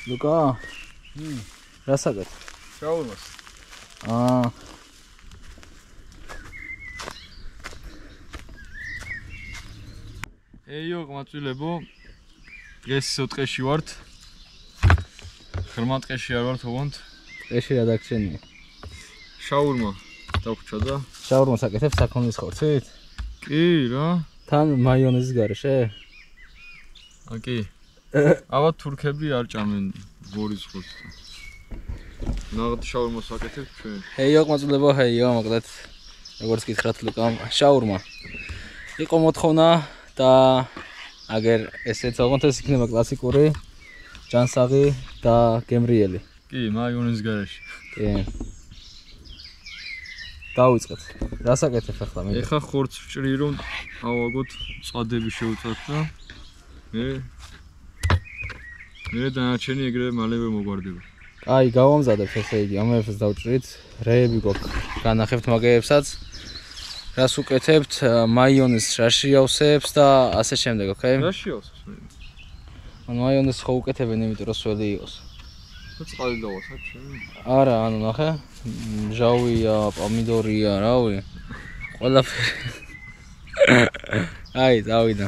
ლუკა? რასაკეთ? შაურმას. ეიო, ყმაწვილებო. დღეს სოტყეში ვართ. ხრმა ტყეში არ ვართ, ოღონდ. ტყეში რა დაგჩენია? შაურმა დავხვდა და შაურმას აკეთებ საქონლის ხორცით? კი რა. თან მაიონეზის გარეშე? კი. აბა თურქები არ ჭამენ ბორის ხორცს. ნაღად შაურმას აკეთებ ჩვენ. ჰეიო, ყმაწვილებო, ჰეიო, მოკლედ როგორც გითხრათ ლუკამ, შაურმა. იყო მოთხოვნა და აგერ ესეც ოღონდ ეს იქნება კლასიკური ჯანსაღი და გემრიელი. კი, მაიონეზის გარეშე. კი. დავიწყეთ. რას აკეთებ ახლა მე? ეხა ხორცს ვჭრი რომ ავაგოთ, წვადები შევუწევთ და მე დანარჩენი ეგრევე მალევე მოგვარდება. აი, გავამზადებთ ესე იგი, ამებს დავჭრით, რეები გვაქვს, განახებთ მაგეებსაც. რას უკეთებთ? მაიონეზს რაში ავსებს და ასე შემდეგ, ოკეი? რაში ავსებს მე? ანუ მაიონეზს ხო უკეთებენ, იმიტომ რომ სველი იყოს. და წყალი დავასვათ ჩვენ? არა, ანუ ნახე, ჟავია, პომიდორია, რავი. ყველაფერი. აი, დავიდა.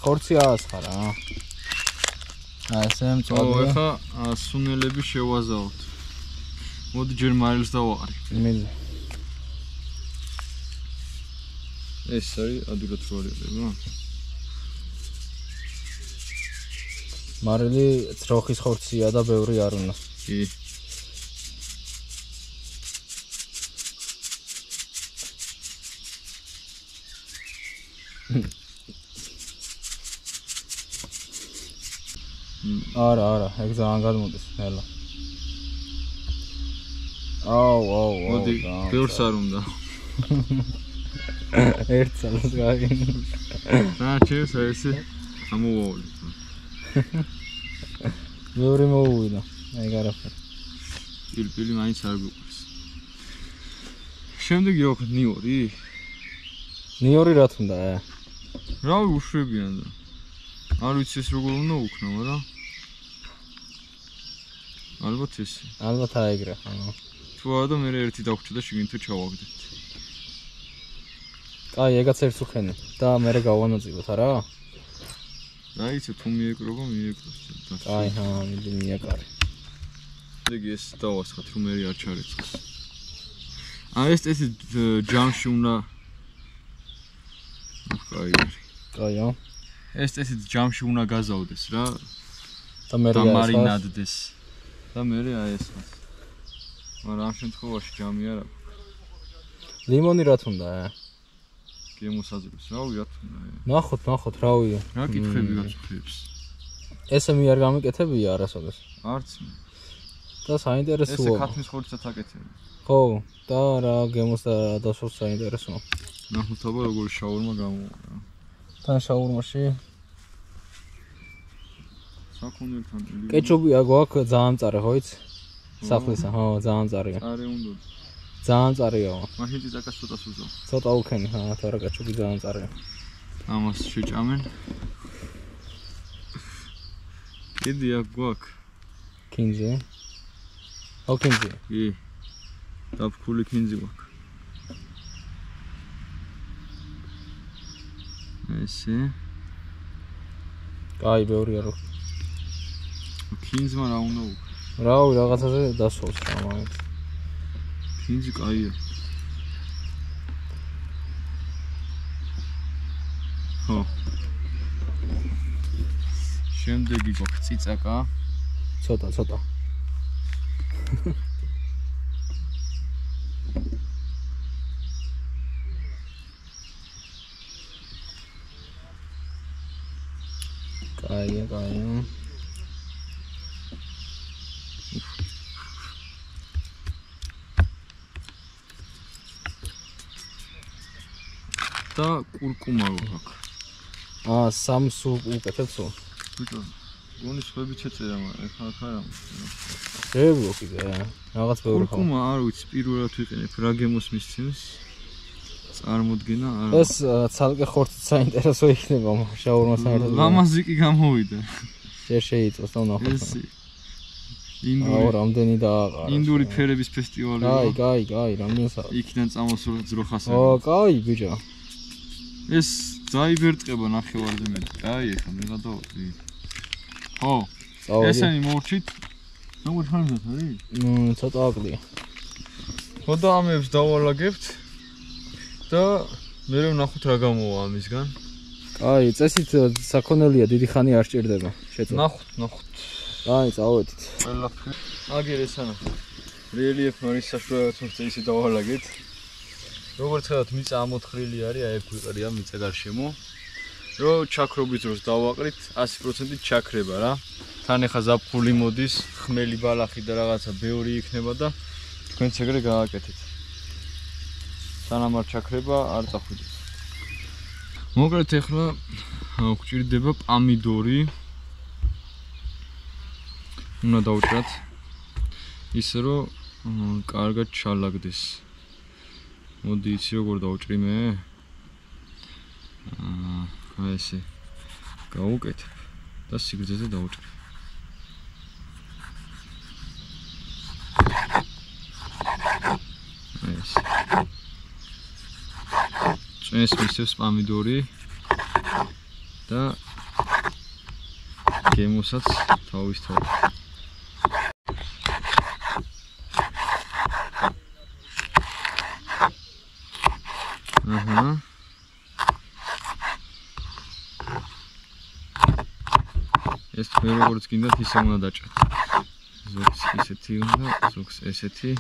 ხორცი აასხარა. ასე მწვადი. ეხა სუნელები შევაზავთ. მოდი ჯერ მარილს დავაყრი. მიდი. ეს არის ადვილად რო არიყება. მარილი ძროხის ხორცია და ბევრი არ უნდა. კი. არა, ეგ ძალიან გადმოდის, ნელა. აუ. მოდი, ბევრს არ უნდა. ერთ წელს გაი. ნაჩეს ესე ამოვავლი. ბევრი მოუვიდა, ეგ არაფერი. პილპილი მაინც არ გვიყვარს. შემდეგი აქვს ნიორი. ნიორი რა თუნდა? რავი უშვებიან და არ ვიცი ეს როგორ უნდა უქნა, მაგრამ ალბათ ესე. ალბათ აიგრა, ანუ. თუ არა და მე ერთი დავხვდა და შიგნით ჩავაგდეთ. კაი, ეგაც ერთს უხენი და მე გავანაწილოთ, არა? დაიცე თუ მიეკრობა, მიეკროს. კაი, მიდი მიაკარი. ეგ ეს დავასხათ რომ მე არ ჩარეცხოს. ეს ეს ჯამში უნდა კაიო. ეს ესეც ჯამში უნდა გაზავდეს რა. და მე მარინადდეს. და მე აი ეს. მაგრამ ამ შემთხვევაში ჯამი არ აქვს. ლიმონი რა თუნდა? გემოსაზრებს, რავი რა თუნდა. ნახოთ, რავია. რა კითხები გაწუხებს? ესე მე არ გამიკეთებია არასოდეს. არც მე. და საინტერესოა. ესე ქათმის ხორცსაც აკეთებ. ხო, და რა გემოს და დასოს საინტერესოა. ნახოთ აბა როგორი შაურმა გამოვა. თან შაურმაში საქონელთან კეჩუპია გვაქვს ძალიან მწარე, ხო იცი? სახლისა, ხო, ძალიან მწარეა. არე უნდა. ძალიან მწარეა. მაშინ წაკას ცოტას უზო. ცოტა უქენი, თორე კეჩუპი ძალიან მწარეა. ამას შეჭამენ. კიდე აქ გვაქვს კინძი. ო კინძი. კი. დაფქული კინძი გვაქვს. ესე. კაი, ბევრი არა. კინძმა რა უნდა უკ. რავი, რაღაცაზე დასვავს ამაით. კინძი კაია. ხო. შემდეგი გვაქვს წიწაკა. ცოტა. კაია. და კურკუმა გვაქვს. სამს უკეთებსო? ბიჭო, გონის ხები შეწერა, მაგრამ ეხლა არა. შეეძლო კიდე, რაღაც ბევრი ხო. კურკუმა არ ვიცი, პირველად ვიყენებ, რა გემოს მისცემს. წარმოდგენა არა. ეს ცალკე ხორცით საინტერესო იქნება შაურმასთან ერთად. ლამაზი კი გამოვიდა. ჯერ შეიწოს და ნახოთ. ეს რამდენი დააყარა. ინდური ფერების ფესტივალი. კაი, რამდენი საათი. იქიდან წამოსულ ძროხასა. კაი, ბიჭო. ეს დაიბერტყება ნახევარზე მეტი. კაი, ეხლა მე გადავდი. ხო. ესენი მოვჩით. როგორ ხარჯად არის? ცოტა აკლია. ხო და ამებს დავალაგებთ და მე ვნახოთ რა გამოვა ამისგან. კაი, წესით საქონელია, დიდი ხანი არ სჭირდება. შეწო. ნახოთ. კაი, წავედით. ყველაფერი. აგერ ეს ანა. რელიეფმა არის საშუალება თუმცა ისე დავალაგეთ. როგორც ხედავთ, მიწა ამოთხრილი არის, აი ეგ ვიყრია მიწა გარშემო. რო ჩაქრობის დროს დავაყრით, 100% ჩაქრება რა. თან ეხა ზაფხული მოდის, ხმელი ბალახი და რაღაცა ბევრი იქნება და თქვენც ეგრე გააკეთეთ. სანამ არ ჩაქრება, არ წახვიდეთ. მოკლედ ეხლა გვჭირდება პამიდორი. უნდა დავჭრათ ისე რომ კარგად ჩალაგდეს. მოდი იცი როგორ დავჭრი მე? აი ესე გავუკეთებ და სიგრძეზე დავჭრი. აი ესე. წვენს მისევს პამიდორი და გემოსაც თავისთავად. ეს თქვენ როგორც გინდათ ისე უნდა დაჭრათ. ზოგს ისეთი უნდა, ზოგს ესეთი.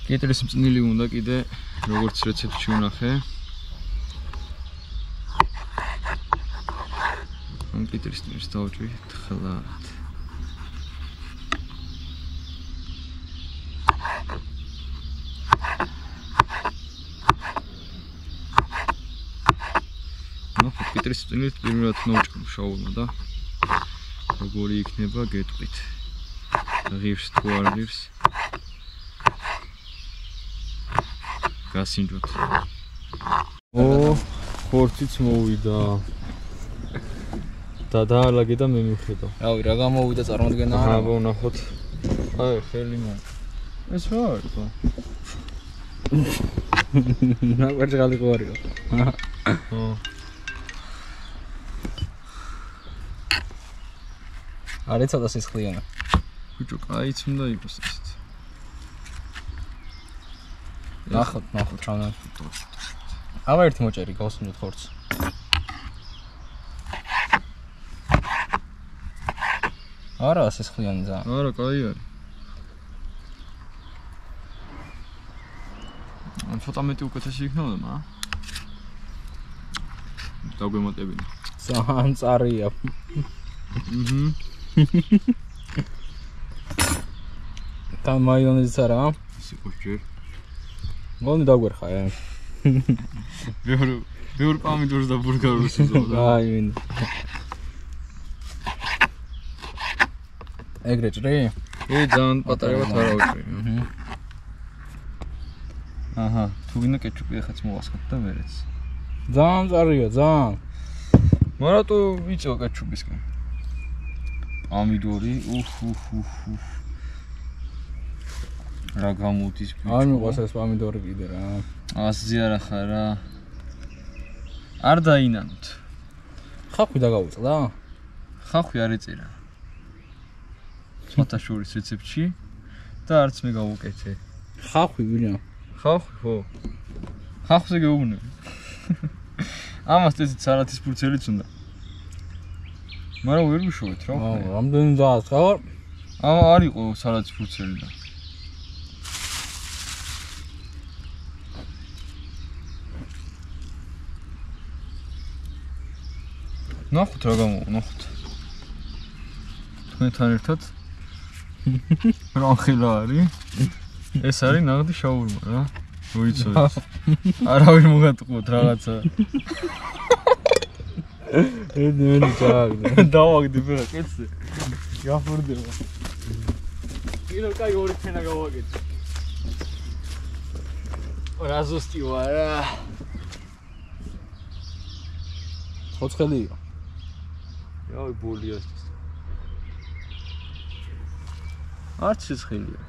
კიტრის მწნილი უნდა კიდე როგორც რეცეპტში ვნახე. ამ კიტრის მწნილს დავჭრი თხლად. კიტრის მწნილით პირველად ნოვჭრობ შაურმა და როგორი იქნება გეტყვით. ღირს თუ არ ღირს. გასინჯოთ. ხორციც მოვიდა. და დაალაგე და მე მივხედავ. რავი, რა გამოვიდა წარმოდგენა? აბა ვნახოთ. აი, ხელი მო. ეს რა არის? ნაკვერს გალიყორიო. ხო. არის ცოტა სისხლიანი. ბიჭო, კაიც უნდა იყოს ესეც. ნახოთ, ჩანა. აბა ერთი მოჭერი გავსუნდეთ ხორცს. არა, სისხლიანი ძა. არა, კაი არის. ცოტა მეტი უკეთესი იქნებოდა, მაგრამ დაგვემატებინა. ძალიან წარია. თან მაიონეზიც არა? სიყოს ჯერ. მოლნი დაგვერხა, ბევრ პამიდორს და ბურგერს უზოვდა. აი, ვინ. ეგრე ჭრი? ძალიან პატარებად არა უჭრი. აჰა, თუ გინდა კეჩუპი ახაც მოვასხოთ და მერეც. ძალიან წარია, ძალიან. მაგრამ თუ იწვა კეჩუპისგან. პამიდორი, რა გამოდის ბიჭო? არ მიყვარს ეს პამიდორი კიდე რა. ასზე არა ხარა. არ დაინანოთ. ხახვი დაგავიწყდა? ხახვი არ ეწერა. სხვათა შორის რეცეპტში და არც მე გავუკეთე. ხახვი ვინა? ხახვი, ხო. ხახვზე გეუბნები. ამას წესით სალათის ფურცელიც უნდა. მაგრამ ვერ ვიშოვეთ რა. რამდენი დააწყა? არ იყო სალათის ფურცელი და. ნახოთ რა გამოვა, ნახოთ. თქვენთან ერთად რა ხელა არის? ეს არის ნაღდი შაურმა რა. მოიცოდეთ. არავინ მოგატყუოთ რაღაცა. ედენი ჩააგდე. დავაგდი მე კეთზე. გაფურდება. ირო კაი ორი ფენა გავაკეთე. რა ზუსტი ვარ რა. ხოცხელია. Jai bolias. Arts სიცხელია.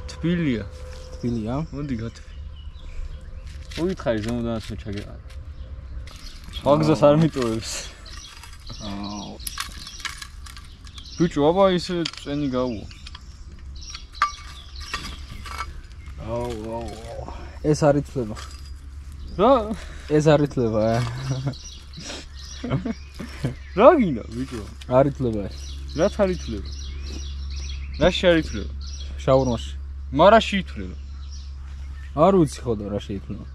თბილია. თბილია? მოდი გათბი. უითხარი ზემოდანაც მე ჩაგეყარა. მაგზას არ მიტოვებს. ბიჭო, აბა ისე წენი გაუო. ეს არ ითვლება. რა? ეს არ ითვლება. რა გინდა, ბიჭო? არ ითვლება ეს. რაც არ ითვლება. რაში არ ითვლება? შაურმაში. მარაში ითვლება. არ ვიცი ხოლმე რა შეითვლება.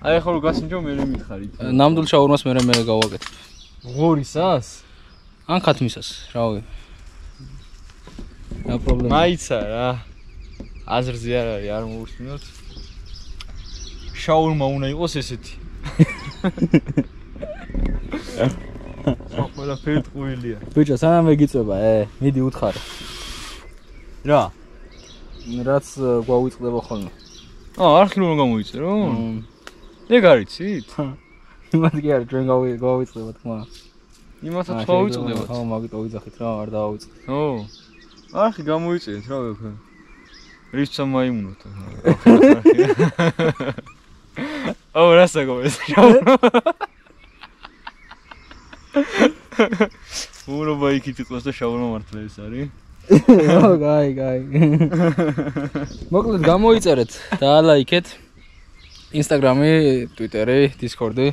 აი ხო გასინჯო მე მითხარი. ნამდვილ შაურმას მე გავაკეთებ. ღორისას? ან ხათმისას, რავი. რა პრობლემა. მაიცა რა. აზრზე არ არის, არ მოусმინოთ. შაურმა უნდა იყოს ესეთი. ყველა ფერტყუილია. ბიჭო, სანამ ეგიწება, მიდი უთხარი. რა? რაც გვაუწყდება ხოლმე. არხი რომ გამოიწერო? ეგ არიცით? იმათ კი არა, ჩვენ გავაუწყდება თქმა. იმათაც გავაუწყდებათ. ხო, მაგით ვიძახით რა, არ დავაუწყდეთ. ო. არხი გამოიწერეთ რა ვექ. რიცა მაიმუნოთ. აუ რასა გომეს. ურობა იქით იყოს და შაურმა მართლა ეს არის. ო, გაი. მოკლედ გამოიწერეთ, დაალაიქეთ. Instagram-ი, Twitter-ი, Discord-ი.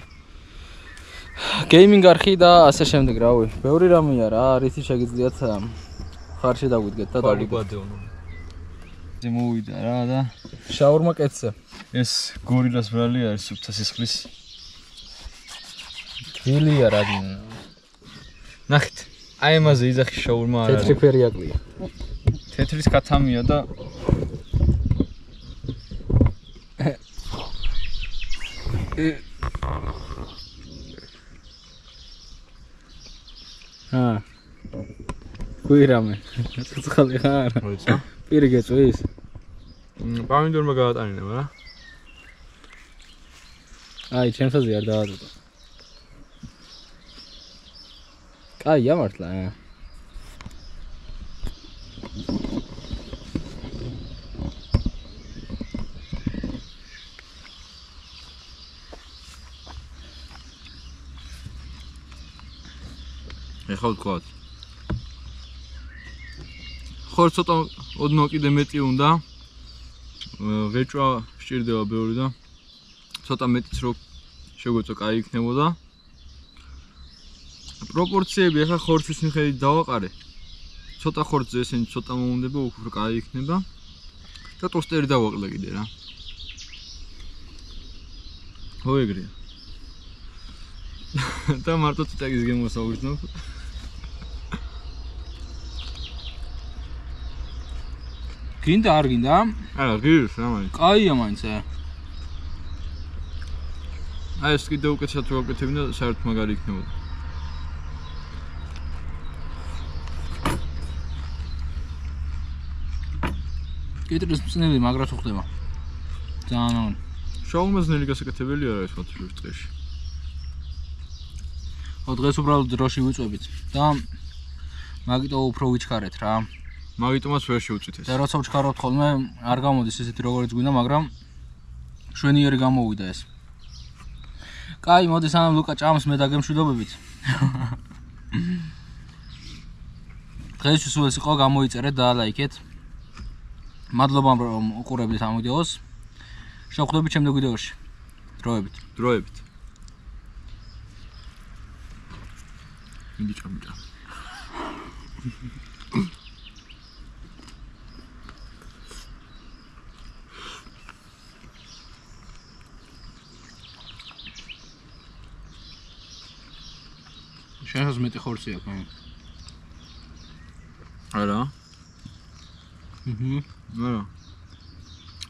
Gaming არხი და ასე შემდეგ, რავი. ბევრი რამეა რა, რითი შეგიძლიათ ხარში დაგვიდგეთ და დავიგვადეო. მოვიდა რა და შაურმა კეთზე. ეს გორილას ბრალი არის სუფთა სისხლის. თბილია რა. ნახეთ. აი ამაზე იძახი შაურმა არ არის. თეთრი ფერი აკლია. თეთრის კათამია და გუირამე. ცოცხალი ხარ? მოიცა. პირი გეწვის? პამინდორმა გაატანინა რა. აი, ჩემსაზე არ დაადო. კაია მართლა. ეხლა ვთქვათ. ხო ცოტა ოდნავ კიდე მეტი უნდა. ღეჭვა სჭირდება ბევრი და ცოტა მეტიც რო შეგვეწო კაი იქნებოდა. პროპორციები ეხლა ხორცის მიხედვით დავაყარე. ცოტა ხორცზე ესენი ცოტა მოუნდება, უფრო კაი იქნება. და ტოსტერი დავაყლე კიდე რა. ხო ეგრეა. და მარტო წიტაკის გემოსაუბრნო. გინდა არ გინდა? არა, გირს რა მაინც. კაია მაინც. აი ეს კიდე უკეთესად რო ვაკეთებინა, საერთოდ მაგარი იქნებოდა. კიტრის მწნელი მაგრად ხდება. ძალიან. შაურმას ნელი გასაკეთებელი არა ეს მათშურის დღეში. ხო დღეს უბრალოდ დროში ვიწვევით და მაგიტო უფრო ვიჩქარეთ რა. მაგიტომაც ვერ შევწვით ეს. და როცა ვჩქარავთ ხოლმე არ გამოდის ესეთი როგორც გვინდა, მაგრამ შვენიერი გამოვიდა ეს. კაი, მოდი სანამ ლუკა ჭამს მე დაგემშვიდობებით. დღეისთვის ეს იყო გამოიწერეთ და დაალაიქეთ. მადლობა რომ უყურებთ ამ ვიდეოს. შევხვდებით შემდეგ ვიდეოში. დროებით. მიდი ჭამჭა. შენს მეტი ხორცი აქვს. არა. არა.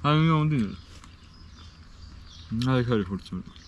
აი მე მომდინე. აი ხარი ხორცი.